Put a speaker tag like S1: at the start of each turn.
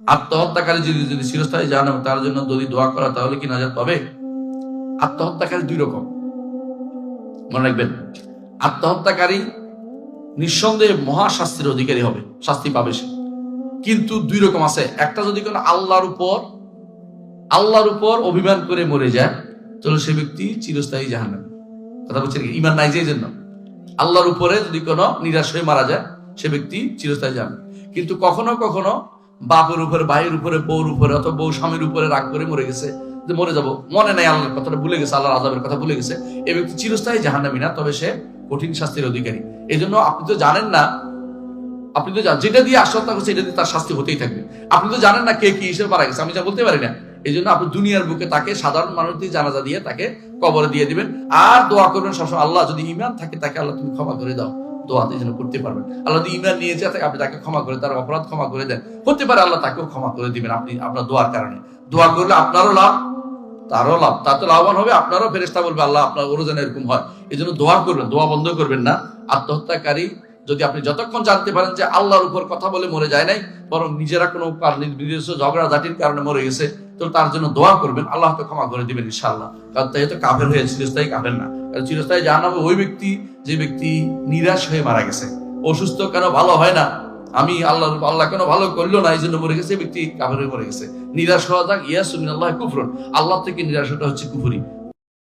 S1: আত্মহত্যাকারী যদি চিরস্থায়ী জাহান্নামে, তার জন্য যদি দোয়া করা তাহলে কি নাজাত পাবে? আত্মহত্যাকারী দুই রকম, মনে রাখবেন। আত্মহত্যাকারী নিঃসন্দেহে মহাশাস্তির অধিকারী হবে, শাস্তি পাবে সে। কিন্তু দুই রকম আছে। একটা যদি কোনো আল্লাহর উপর অভিমান করে মরে যায়, তাহলে সে ব্যক্তি চিরস্থায়ী জাহান্নামে। কথা বলছেন কি? ইমান নাই যে জন্য। আল্লাহর উপরে যদি কোনো নিরাশ হয়ে মারা যায়, সে ব্যক্তি চিরস্থায়ী জাহান্নামে। কিন্তু কখনো কখনো বাপের উপরে, ভাইয়ের উপরে, বউর উপরে, অথবা বউ স্বামীর উপরে রাগ করে মরে গেছে, যে মরে যাবো, মনে নাই, আল্লাহর কথাটা ভুলে গেছে, আল্লাহর আযাবের কথা ভুলে গেছে, এই ব্যক্তি চিরস্থায়ী জাহান্নামী না, তবে সে কঠিন শাস্তির অধিকারী। এই জন্য আপনি তো জানেন না, যেটা দিয়ে আত্মহত্যা করছে এটা দিয়ে তার শাস্তি হতেই থাকবে। আপনি তো জানেন না কে কি হিসেবে মারা গেছে, আমি যা বলতে পারি না। এই জন্য আপনি দুনিয়ার বুকে তাকে সাধারণ মানুষ দিয়ে জানাজা দিয়ে তাকে কবরে দিয়ে দিবেন, আর দোয়া করবেন সবসময়, আল্লাহ যদি ঈমান থাকে তাকে আল্লাহ তুমি ক্ষমা করে দাও। দোয়াতে যেন করতে পারবেন, আল্লাহ যদি ঈমান নিয়ে যায় আপনি তাকে ক্ষমা করে, তার অপরাধ ক্ষমা করে দেন, হতে পারে আল্লাহ তাকেও ক্ষমা করে দিবেন আপনি আপনার দোয়ার কারণে। দোয়া করলে আপনারও লাভ, তারও লাভ, তার তো লাভবান হবে, আপনারও ফেরেশতা বলবে আল্লাহ আপনার ওরও যেন এরকম হয়। এই জন্য দোয়া করবেন, দোয়া বন্ধ করবেন না। আত্মহত্যাকারী যদি আপনি যতক্ষণ জানতে পারেন যে আল্লাহর উপর কথা বলে মরে যায় নাই, বরং নিজেরা কোনো নিজস্ব ঝগড়াঝাটির কারণে মরে গেছে, তো তার জন্য দোয়া করবেন, আল্লাহ তো ক্ষমা করে দিবেন ইনশাআল্লাহ। কারণ তাই তো কাফের হয়ে চিরস্থায়ী কাফের না। কারণ চিরস্থায়ী জাহান্নামে ওই ব্যক্তি যে ব্যক্তি নিরাশ হয়ে মারা গেছে, অসুস্থ কেন ভালো হয় না, আমি আল্লাহ কেন ভালো করলো না, এই জন্য মরে গেছে, ব্যক্তি কাফের হয়ে মরে গেছে। নিরাশ হওয়া যাক ইয়াসু মিনাল্লাহি কুফরুন, আল্লাহ থেকে নিরাশ হওয়াটা হচ্ছে কুফরি।